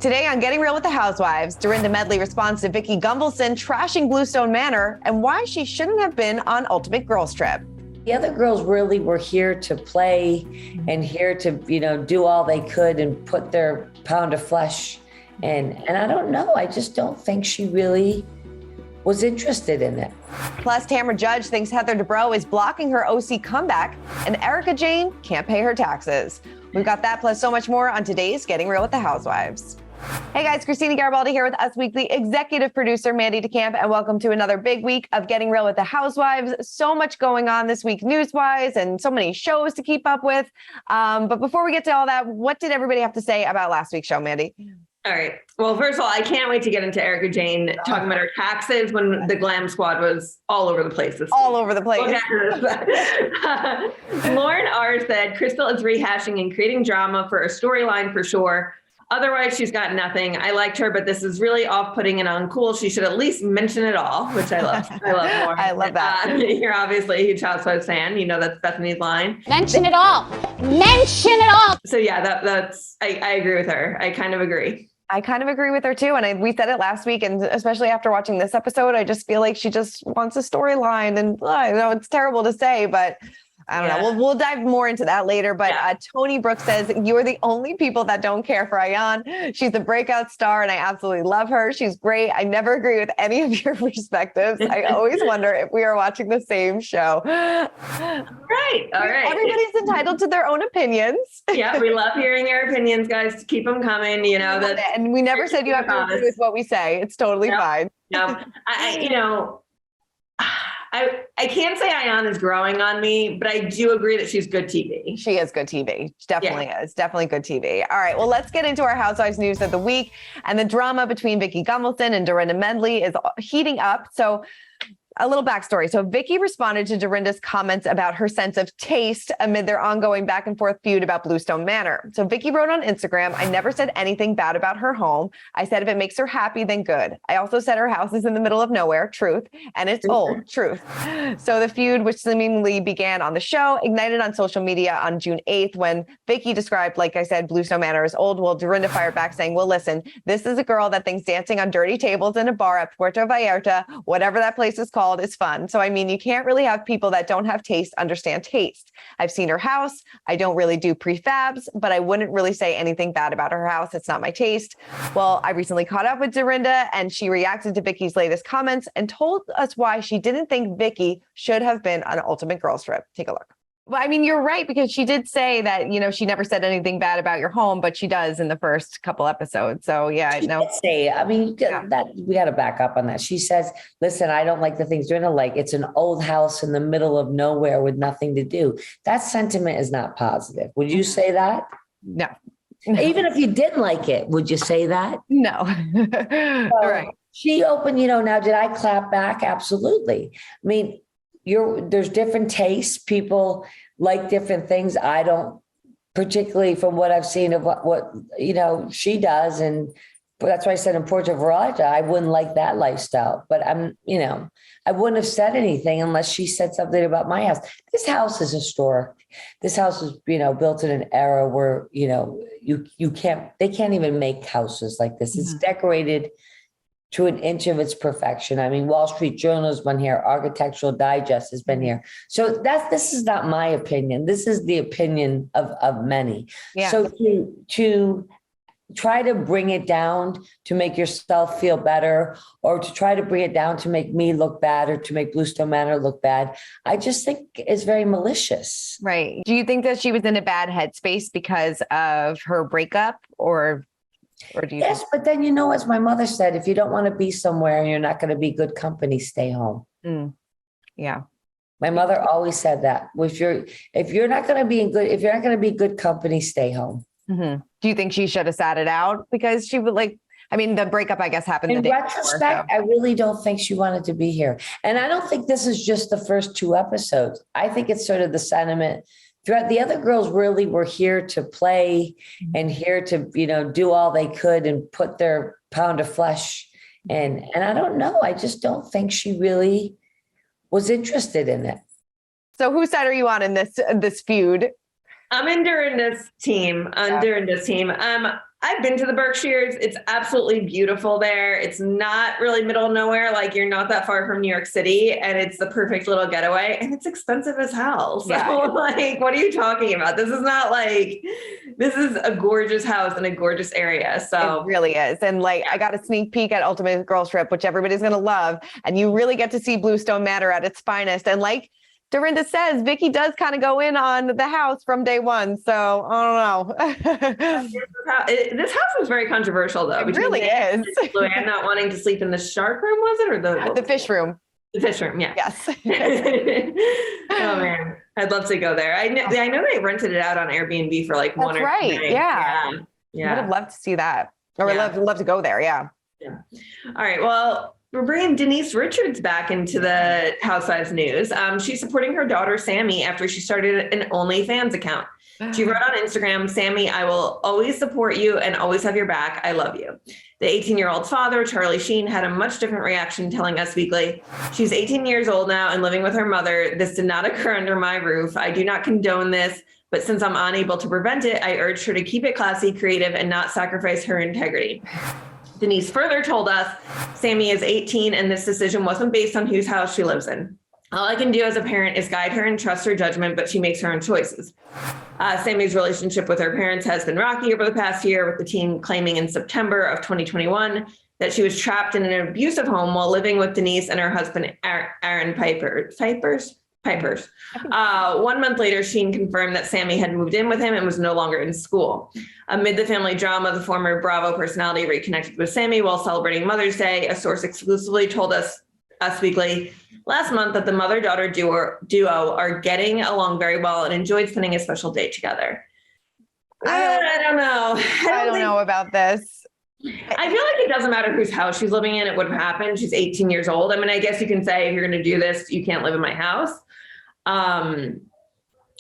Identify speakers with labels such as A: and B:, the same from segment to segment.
A: Today on Getting Real with the Housewives, Dorinda Medley responds to Vicki Gunvalson trashing Bluestone Manor and why she shouldn't have been on Ultimate Girls Trip.
B: The other girls really were here to play and here to, do all they could and put their pound of flesh. And I don't know, I just don't think she really was interested in it.
A: Plus, Tamra Judge thinks Heather Dubrow is blocking her OC comeback and Erika Jayne can't pay her taxes. We've got that plus so much more on today's Getting Real with the Housewives. Hey guys, Christina Garibaldi here with Us Weekly executive producer Mandy DeCamp, and welcome to another big week of Getting Real with the Housewives. So much going on this week news-wise and so many shows to keep up with. But before we get to all that, what did everybody have to say about last week's show, Mandy?
C: All right. Well, first of all, I can't wait to get into Erika Jayne talking about her taxes when the Glam Squad was all over the place.
A: All over the place.
C: Lauren R. said, Crystal is rehashing and creating drama for a storyline for sure. Otherwise, she's got nothing. I liked her, but this is really off-putting and uncool. She should at least mention it all, which I love. I love Lauren.
A: I love that.
C: You're obviously a huge Housewives fan. You know that's Bethenny's line.
D: Mention it all. Mention it all.
C: So yeah, that's I agree with her. I kind of agree.
A: I kind of agree with her too. And we said it last week, and especially after watching this episode, I just feel like she just wants a storyline. And I know it's terrible to say, but I don't know. We'll dive more into that later. But Tony Brooks says, you're the only people that don't care for Ayan. She's a breakout star, and I absolutely love her. She's great. I never agree with any of your perspectives. I always wonder if we are watching the same show.
C: Right. All right.
A: Everybody's entitled to their own opinions.
C: Yeah, we love hearing your opinions, guys. Keep them coming.
A: And we never said you have to agree with what we say. It's totally fine.
C: No, I can't say Ayan is growing on me, but I do agree that she's good TV.
A: She is good TV. She definitely is. Definitely good TV. All right. Well, let's get into our Housewives news of the week. And the drama between Vicki Gunvalson and Dorinda Medley is heating up. So a little backstory. So Vicki responded to Dorinda's comments about her sense of taste amid their ongoing back and forth feud about Bluestone Manor. So Vicki wrote on Instagram, I never said anything bad about her home. I said if it makes her happy, then good. I also said her house is in the middle of nowhere, truth, and it's old, truth. So the feud, which seemingly began on the show, ignited on social media on June 8th when Vicki described, like I said, Bluestone Manor is old. Well, Dorinda fired back saying, well, listen, this is a girl that thinks dancing on dirty tables in a bar at Puerto Vallarta, whatever that place is called, is fun. So, I mean, you can't really have people that don't have taste understand taste. I've seen her house. I don't really do prefabs, but I wouldn't really say anything bad about her house. It's not my taste. Well, I recently caught up with Dorinda and she reacted to Vicki's latest comments and told us why she didn't think Vicki should have been on Ultimate Girls Trip. Take a look. Well, I mean, you're right, because she did say that, she never said anything bad about your home, but she does in the first couple episodes. So, yeah, I know.
B: That we got to back up on that. She says, listen, I don't like the things you're going to like. It's an old house in the middle of nowhere with nothing to do. That sentiment is not positive. Would you say that?
A: No.
B: Even if you didn't like it, would you say that?
A: No.
B: All right. She opened, now, did I clap back? Absolutely. I mean, there's different tastes. People like different things. I don't, particularly from what I've seen of what she does. And that's why I said in Puerto Vallarta, I wouldn't like that lifestyle, but I wouldn't have said anything unless she said something about my house. This house is historic. This house was, built in an era where, they can't even make houses like this. It's decorated to an inch of its perfection. I mean, Wall Street Journal has been here. Architectural Digest has been here. So this is not my opinion. This is the opinion of many. Yeah. So to try to bring it down to make yourself feel better, or to try to bring it down to make me look bad, or to make Bluestone Manor look bad, I just think is very malicious.
A: Right. Do you think that she was in a bad headspace because of her breakup, or do you?
B: Yes, but then, as my mother said, if you don't want to be somewhere and you're not going to be good company, stay home.
A: Yeah.
B: My mother always said that. If you're not going to be good company, stay home.
A: Mm-hmm. Do you think she should have sat it out? Because she would the breakup, I guess, happened
B: in
A: the day
B: retrospect, before, so. I really don't think she wanted to be here. And I don't think this is just the first two episodes. I think it's sort of the sentiment throughout. The other girls really were here to play and here to, do all they could and put their pound of flesh. And I don't know. I just don't think she really was interested in it.
A: So whose side are you on in this feud?
C: I'm in Dorinda's team. I I've been to the Berkshires. It's absolutely beautiful there. It's not really middle of nowhere. Like you're not that far from New York City, and it's the perfect little getaway, and it's expensive as hell. So like, what are you talking about? This is not like, this is a gorgeous house in a gorgeous area. So
A: it really is. And like, I got a sneak peek at Ultimate Girls Trip, which everybody's going to love. And you really get to see Bluestone Manor at its finest. And like Dorinda says, Vicki does kind of go in on the house from day one. So I don't know.
C: This house was very controversial, though.
A: It really is.
C: Luann not wanting to sleep in the shark room, was it? Or
A: the fish room.
C: The fish room, yeah.
A: Yes.
C: Oh, man. I'd love to go there. I know they rented it out on Airbnb for like one or two nights.
A: Yeah. I would have loved to see that. Or would love to go there. Yeah.
C: All right. Well, we're bringing Denise Richards back into the Housewives news. She's supporting her daughter, Sammy, after she started an OnlyFans account. She wrote on Instagram, "Sammy, I will always support you and always have your back. I love you." The 18-year-old's father, Charlie Sheen, had a much different reaction, telling Us Weekly, "She's 18 years old now and living with her mother. This did not occur under my roof. I do not condone this, but since I'm unable to prevent it, I urge her to keep it classy, creative, and not sacrifice her integrity." Denise further told us, "Sammy is 18 and this decision wasn't based on whose house she lives in. All I can do as a parent is guide her and trust her judgment, but she makes her own choices." Sammy's relationship with her parents has been rocky over the past year, with the teen claiming in September of 2021 that she was trapped in an abusive home while living with Denise and her husband, Aaron Pipers. 1 month later, Sheen confirmed that Sammy had moved in with him and was no longer in school. Amid the family drama, the former Bravo personality reconnected with Sammy while celebrating Mother's Day. A source exclusively told Us Weekly last month that the mother-daughter duo are getting along very well and enjoyed spending a special day together. I don't know.
A: I don't know about this.
C: I feel like it doesn't matter whose house she's living in. It would have happened. She's 18 years old. I mean, I guess you can say, if you're going to do this, you can't live in my house.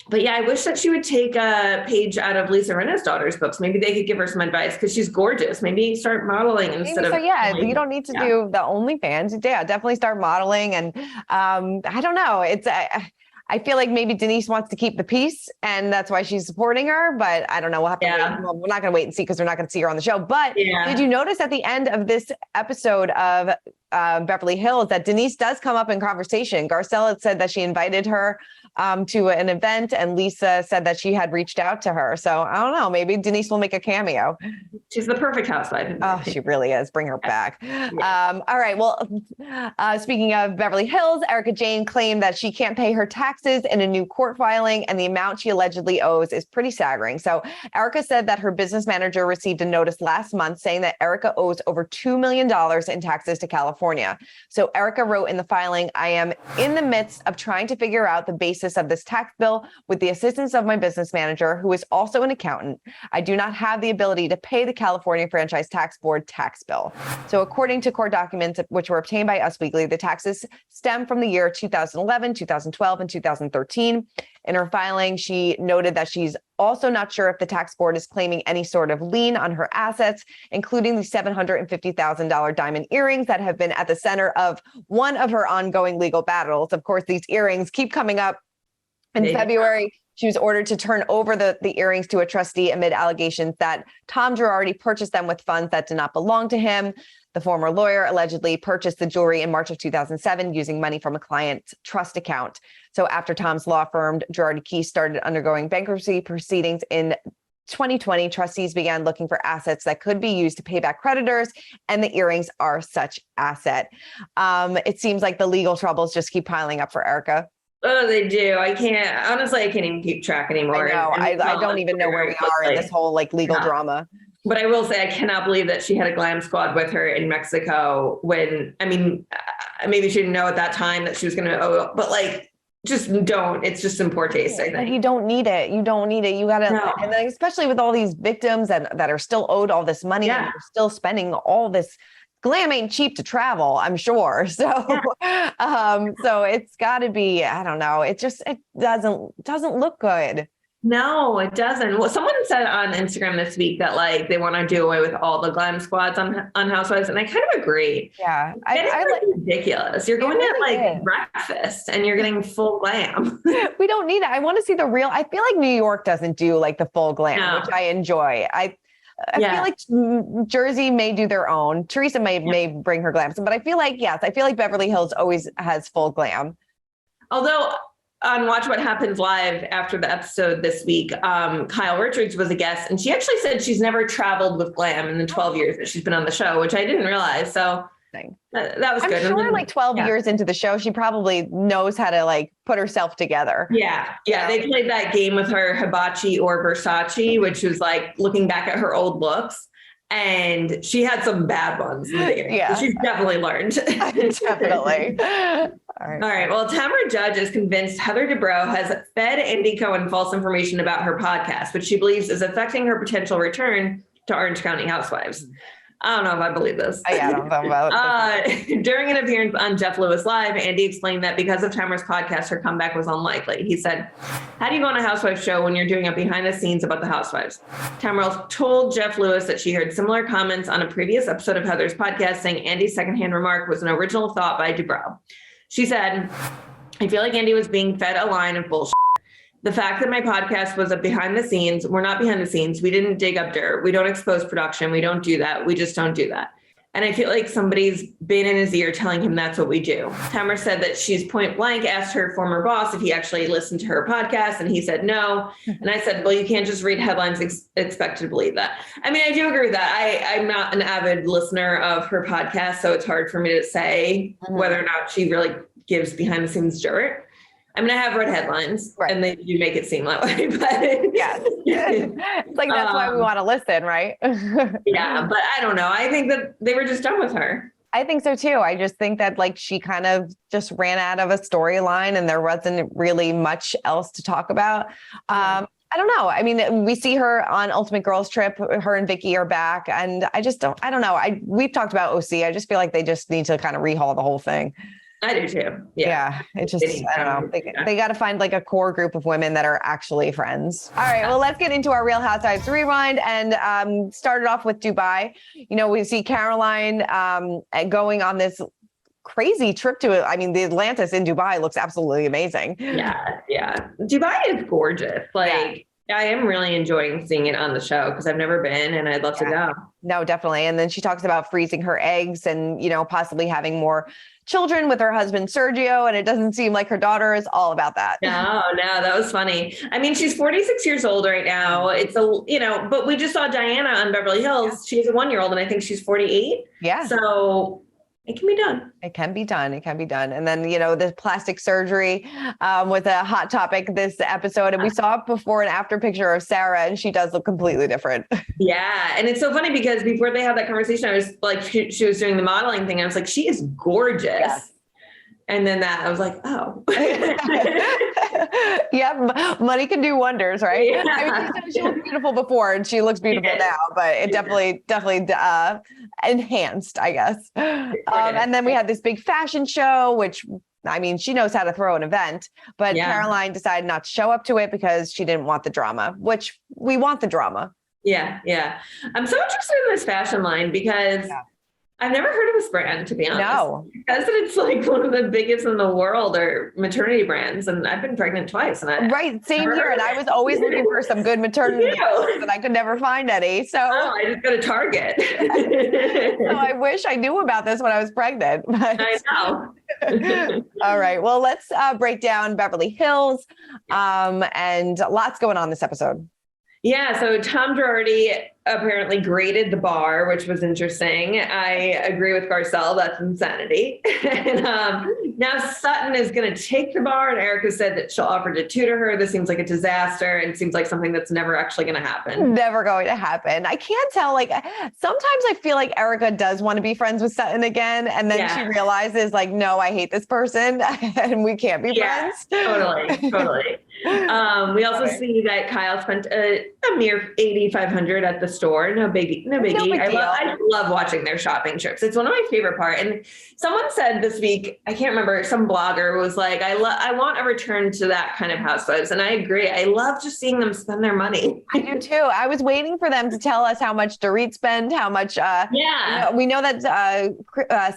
C: But yeah, I wish that she would take a page out of Lisa Rinna's daughter's books. Maybe they could give her some advice, because she's gorgeous. Maybe start modeling instead of.
A: So yeah, you don't need to do the OnlyFans. Yeah, definitely start modeling. And I don't know. I feel like maybe Denise wants to keep the peace, and that's why she's supporting her. But I don't know. We'll have to wait. Well, we're not going to wait and see, because we're not going to see her on the show. But did you notice at the end of this episode of Beverly Hills that Denise does come up in conversation? Garcelle said that she invited her to an event, and Lisa said that she had reached out to her. So I don't know. Maybe Denise will make a cameo.
C: She's the perfect housewife.
A: Oh, she really is. Bring her back. All right. Well, speaking of Beverly Hills, Erika Jayne claimed that she can't pay her taxes in a new court filing, and the amount she allegedly owes is pretty staggering. So Erika said that her business manager received a notice last month saying that Erika owes over $2 million in taxes to California. So Erika wrote in the filing, "I am in the midst of trying to figure out the basis of this tax bill with the assistance of my business manager, who is also an accountant. I do not have the ability to pay the California Franchise Tax Board tax bill." So according to court documents, which were obtained by Us Weekly, the taxes stem from the year 2011, 2012, and 2013. In her filing, she noted that she's also not sure if the tax board is claiming any sort of lien on her assets, including the $750,000 diamond earrings that have been at the center of one of her ongoing legal battles. Of course, these earrings keep coming up. In February, she was ordered to turn over the earrings to a trustee amid allegations that Tom Girardi purchased them with funds that did not belong to him. The former lawyer allegedly purchased the jewelry in March of 2007 using money from a client's trust account. So after Tom's law firm, Girardi Keese, started undergoing bankruptcy proceedings in 2020, trustees began looking for assets that could be used to pay back creditors, and the earrings are such asset. It seems like the legal troubles just keep piling up for Erika.
C: Oh, they do. I can't even keep track anymore.
A: I know. I don't even know where we are in this whole legal drama.
C: But I will say, I cannot believe that she had a glam squad with her in Mexico when, I mean, maybe she didn't know at that time that she was going to, but just don't. It's just in poor taste, I think.
A: You don't need it. You don't need it. You got to, and then especially with all these victims that are still owed all this money, and you're still spending all this. Glam ain't cheap to travel, I'm sure. So, so it's got to be, I don't know. It doesn't look good.
C: No, it doesn't. Well, someone said on Instagram this week that they want to do away with all the glam squads on Housewives, and I kind of agree.
A: Yeah,
C: it's ridiculous. You're going to breakfast and you're getting full glam.
A: We don't need it. I want to see the real. I feel like New York doesn't do the full glam, which I enjoy. I feel like Jersey may do their own. Teresa may bring her glam, but I feel like, Beverly Hills always has full glam.
C: Although on Watch What Happens Live after the episode this week, Kyle Richards was a guest, and she actually said she's never traveled with glam in the 12 years that she's been on the show, which I didn't realize. So that was good.
A: I'm sure like 12 years into the show, she probably knows how to like put herself together.
C: Yeah. They played that game with her, Hibachi or Versace, which was like looking back at her old looks. And she had some bad ones in the beginning. Yeah. She's definitely learned.
A: Definitely.
C: All right. Well, Tamara Judge is convinced Heather Dubrow has fed Andy Cohen false information about her podcast, which she believes is affecting her potential return to Orange County Housewives. I don't know if I believe this.
A: I don't know about
C: it. During an appearance on Jeff Lewis Live, Andy explained that because of Tamara's podcast, her comeback was unlikely. He said, "How do you go on a Housewives show when you're doing a behind the scenes about the Housewives?" Tamara told Jeff Lewis that she heard similar comments on a previous episode of Heather's podcast, saying Andy's secondhand remark was an original thought by Dubrow. She said, "I feel like Andy was being fed a line of bullshit. The fact that my podcast was a behind the scenes, we're not behind the scenes. We didn't dig up dirt. We don't expose production. We don't do that. We just don't do that. And I feel like somebody's been in his ear telling him that's what we do." Tamara said that she's point blank asked her former boss if he actually listened to her podcast, and he said no. And I said, well, you can't just read headlines expect to believe that. I mean, I do agree with that. I'm not an avid listener of her podcast, so it's hard for me to say whether or not she really gives behind the scenes dirt. I mean, I have read headlines, and they do make it seem that way, but
A: yes. It's like, that's why we want to listen, right?
C: Yeah, but I don't know. I think that they were just done with her.
A: I think so too. I just think that like she kind of just ran out of a storyline and there wasn't really much else to talk about. I don't know. I mean, we see her on Ultimate Girls Trip. Her and Vicki are back, and I don't know. We've talked about OC. I just feel like they just need to kind of rehaul the whole thing.
C: I do too.
A: Yeah. It just, I don't know. They got to find like a core group of women that are actually friends. All right. Well, let's get into our Real Housewives Rewind and started off with Dubai. You know, we see Caroline going on this crazy trip to it. I mean, the Atlantis in Dubai looks absolutely amazing.
C: Yeah. Dubai is gorgeous. Like, I am really enjoying seeing it on the show because I've never been and I'd love to go.
A: No, definitely. And then she talks about freezing her eggs and, you know, possibly having more children with her husband, Sergio. And it doesn't seem like her daughter is all about that.
C: No, that was funny. I mean, she's 46 years old right now. It's but we just saw Diana on Beverly Hills. Yeah. She's a 1-year-old and I think she's 48.
A: Yeah.
C: So it can be done.
A: It can be done. And then, you know, the plastic surgery was a hot topic this episode. And we saw a before and after picture of Sarah, and she does look completely different.
C: Yeah. And it's so funny because before they had that conversation, I was like, she was doing the modeling thing. I was like, she is gorgeous. Yes. And then I was like, oh.
A: Yeah, money can do wonders, right? Yeah. I mean, she looked beautiful before and she looks beautiful now, but it definitely enhanced, I guess. And then we had this big fashion show, which, I mean, she knows how to throw an event, but Caroline decided not to show up to it because she didn't want the drama, which we want the drama.
C: Yeah. I'm so interested in this fashion line because I've never heard of this brand, to be honest.
A: No.
C: Because it's like one of the biggest in the world are maternity brands. And I've been pregnant twice. And
A: same here. And I was always looking for some good maternity brands, but I could never find any. So
C: I just go to Target.
A: So I wish I knew about this when I was pregnant. But...
C: I know.
A: All right. Well, let's break down Beverly Hills and lots going on this episode.
C: Yeah, so Tom Girardi apparently graded the bar, which was interesting. I agree with Garcelle, that's insanity. And now Sutton is going to take the bar, and Erika said that she'll offer to tutor her. This seems like a disaster and seems like something that's never actually going to happen.
A: Never going to happen. I can't tell. Like, sometimes I feel like Erika does want to be friends with Sutton again, and then she realizes, like, no, I hate this person, and we can't be friends.
C: Totally. We also see that Kyle spent a mere $8,500 at the store. No biggie. I love watching their shopping trips. It's one of my favorite parts. And someone said this week, I can't remember, some blogger was like, I want a return to that kind of Housewives. And I agree. I love just seeing them spend their money.
A: I do too. I was waiting for them to tell us how much Dorit spent, how much, we know that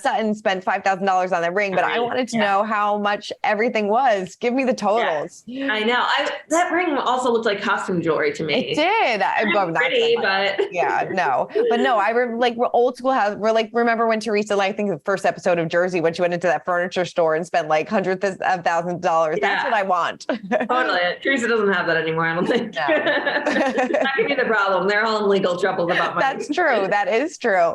A: Sutton spent $5,000 on the ring, but I wanted to know how much everything was. Give me the totals.
C: I know. That ring also looked like costume jewelry to me.
A: It did. I'm
C: pretty, but
A: yeah, no, but no, we're old school house. We're like, remember when Teresa, like, I think the first episode of Jersey, when she went into that furniture store and spent like hundreds of thousands of dollars. That's what I want.
C: Totally. Teresa doesn't have that anymore, I don't think.
A: No.
C: That could be the problem. They're all in legal trouble about money.
A: That's true. That is true.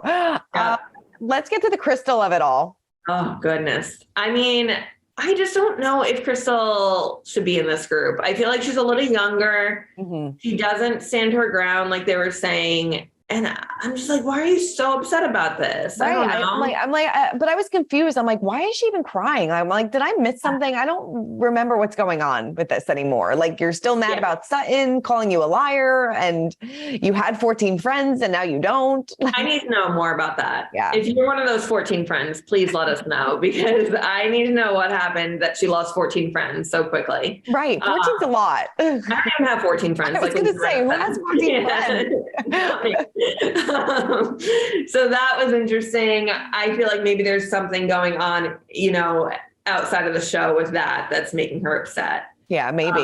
A: Let's get to the crystal of it all.
C: Oh, goodness. I mean, I just don't know if Crystal should be in this group. I feel like she's a little younger.
A: Mm-hmm.
C: She doesn't stand her ground like they were saying. And I'm just like, why are you so upset about this?
A: Right.
C: I don't know.
A: I'm like, but I was confused. I'm like, why is she even crying? I'm like, did I miss something? I don't remember what's going on with this anymore. Like, you're still mad about Sutton calling you a liar, and you had 14 friends and now you don't.
C: I need to know more about that.
A: Yeah.
C: If you're one of those 14 friends, please let us know, because I need to know what happened that she lost 14 friends so quickly.
A: Right. 14's a lot.
C: I don't even have 14 friends.
A: I was going to say, who has 14 friends?
C: So that was interesting. I feel like maybe there's something going on, you know, outside of the show with that's making her upset.
A: Yeah, maybe.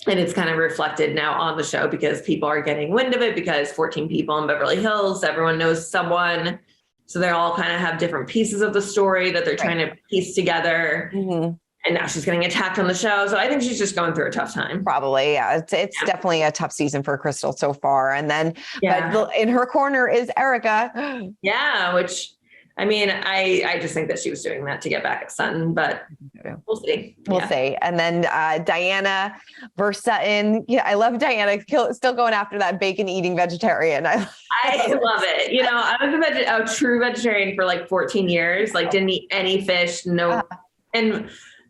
C: And it's kind of reflected now on the show because people are getting wind of it, because 14 people in Beverly Hills, everyone knows someone. So they all kind of have different pieces of the story that they're trying to piece together.
A: Mm-hmm.
C: And now she's getting attacked on the show. So I think she's just going through a tough time.
A: Probably. Yeah. It's definitely a tough season for Crystal so far. And then but in her corner is Erika.
C: Yeah. Which, I mean, I just think that she was doing that to get back at Sutton, but we'll see.
A: We'll see. And then Diana versus Sutton. Yeah, I love Diana still going after that bacon eating vegetarian. I
C: love it. You know, I was a true vegetarian for like 14 years, like didn't eat any fish, no. And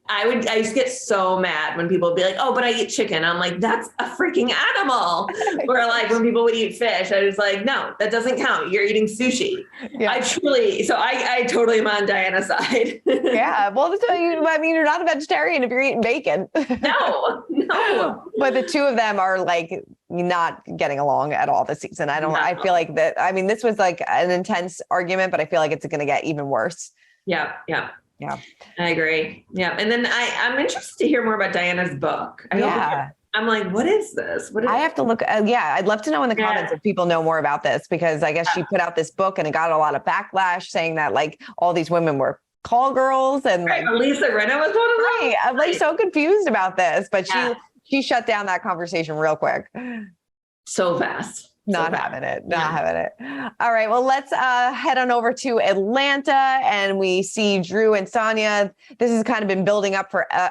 C: I used to get so mad when people would be like, oh, but I eat chicken. I'm like, that's a freaking animal. Or like when people would eat fish, I was like, no, that doesn't count. You're eating sushi. Yeah. I totally am on Diana's side.
A: Yeah. Well, I mean, you're not a vegetarian if you're eating bacon.
C: No.
A: But the two of them are like not getting along at all this season. I feel like that. I mean, this was like an intense argument, but I feel like it's going to get even worse.
C: Yeah. Yeah, I agree. Yeah. And then I'm interested to hear more about Diana's book. I'm like, what is this?
A: I have to look. I'd love to know in the comments if people know more about this, because I guess she put out this book and it got a lot of backlash saying that like all these women were call girls and like
C: Lisa Rinna was one of them.
A: Right. I'm like so confused about this, but she shut down that conversation real quick.
C: So fast.
A: Not having it. All right. Well, let's head on over to Atlanta, and we see Drew and Sonia. This has kind of been building up for a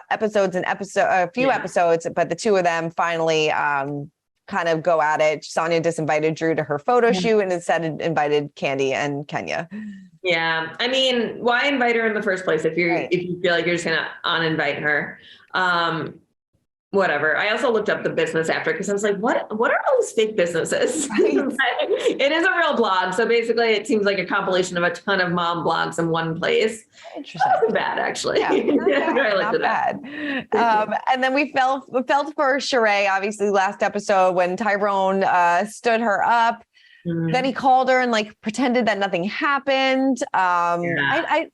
A: few episodes, but the two of them finally kind of go at it. Sonia disinvited Drew to her photo shoot and instead invited Kandi and Kenya.
C: Yeah. I mean, why invite her in the first place if you feel like you're just gonna uninvite her? Whatever. I also looked up the business after, because I was like, what are all these fake businesses? It is a real blog. So basically it seems like a compilation of a ton of mom blogs in one place. Interesting. That wasn't bad, actually. Yeah, not bad.
A: And then we felt for Sheree, obviously last episode when Tyrone stood her up. Mm-hmm. Then he called her and like pretended that nothing happened. I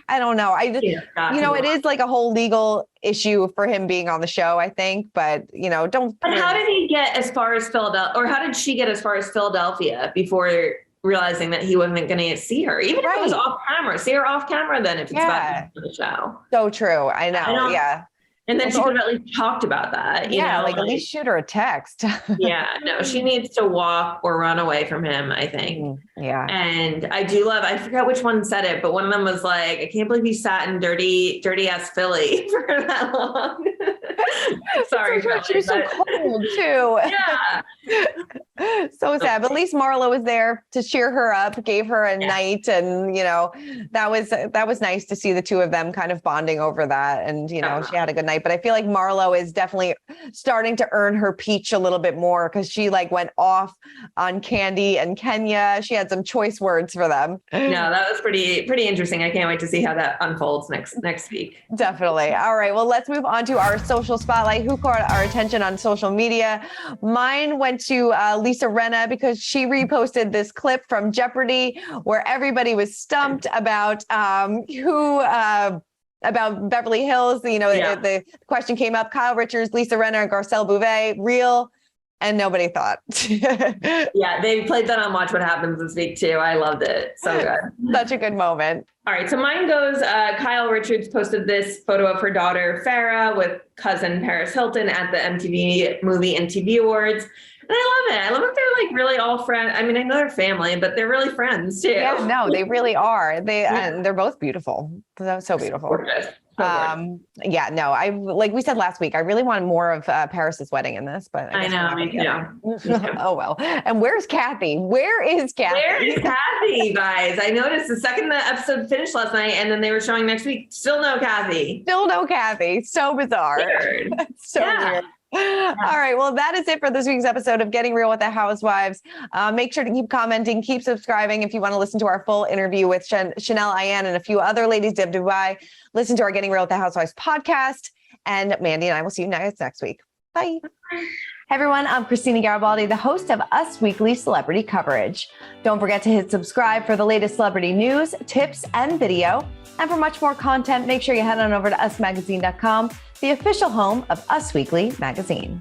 A: don't know. It is like a whole legal issue for him being on the show, I think, but But
C: how did he get as far as Philadelphia, or how did she get as far as Philadelphia before realizing that he wasn't going to see her, even if it was off camera? See her off camera then if it's about the show.
A: So true. I know.
C: And then she could have at least talked about that. You know,
A: at least shoot her a text.
C: No, she needs to walk or run away from him, I think.
A: Yeah.
C: And I forgot which one said it, but one of them was like, I can't believe you sat in dirty ass Philly for that long. Sorry.
A: She was so cold too.
C: Yeah.
A: So sad. But at least Marlo was there to cheer her up, gave her a night. And, that was nice to see the two of them kind of bonding over that. And, she had a good night. But I feel like Marlo is definitely starting to earn her peach a little bit more, because she like went off on Kandi and Kenya. She had some choice words for them.
C: No, that was pretty interesting. I can't wait to see how that unfolds next week.
A: Definitely. All right. Well, let's move on to our social spotlight. Who caught our attention on social media? Mine went to Lisa Rinna, because she reposted this clip from Jeopardy where everybody was stumped about who about Beverly Hills. The question came up, Kyle Richards, Lisa Rinna, and Garcelle Bouvet, real? And nobody thought.
C: Yeah, they played that on Watch What Happens this week too. I loved it. So good.
A: Such a good moment.
C: All right, so mine goes, Kyle Richards posted this photo of her daughter, Farrah, with cousin Paris Hilton at the MTV Movie and TV Awards. And I love it. I love that they're like really all friends. I mean, I know they're family, but they're really friends too.
A: Yeah, no, they really are. And they're both beautiful. So beautiful.
C: Gorgeous.
A: I like we said last week, I really wanted more of Paris's wedding in this, but
C: I know, me too.
A: Oh well. And where's Kathy? Where is Kathy?
C: Where is Kathy, you guys? I noticed the second the episode finished last night, and then they were showing next week. Still no Kathy.
A: Still no Kathy. So bizarre.
C: Weird.
A: So weird. All right. Well, that is it for this week's episode of Getting Real with the Housewives. Make sure to keep commenting, keep subscribing. If you want to listen to our full interview with Chanel Ayan and a few other ladies of Dubai, listen to our Getting Real with the Housewives podcast. And Mandy and I will see you next week. Bye. Hey everyone, I'm Christina Garibaldi, the host of Us Weekly Celebrity Coverage. Don't forget to hit subscribe for the latest celebrity news, tips, and video. And for much more content, make sure you head on over to usmagazine.com, the official home of Us Weekly magazine.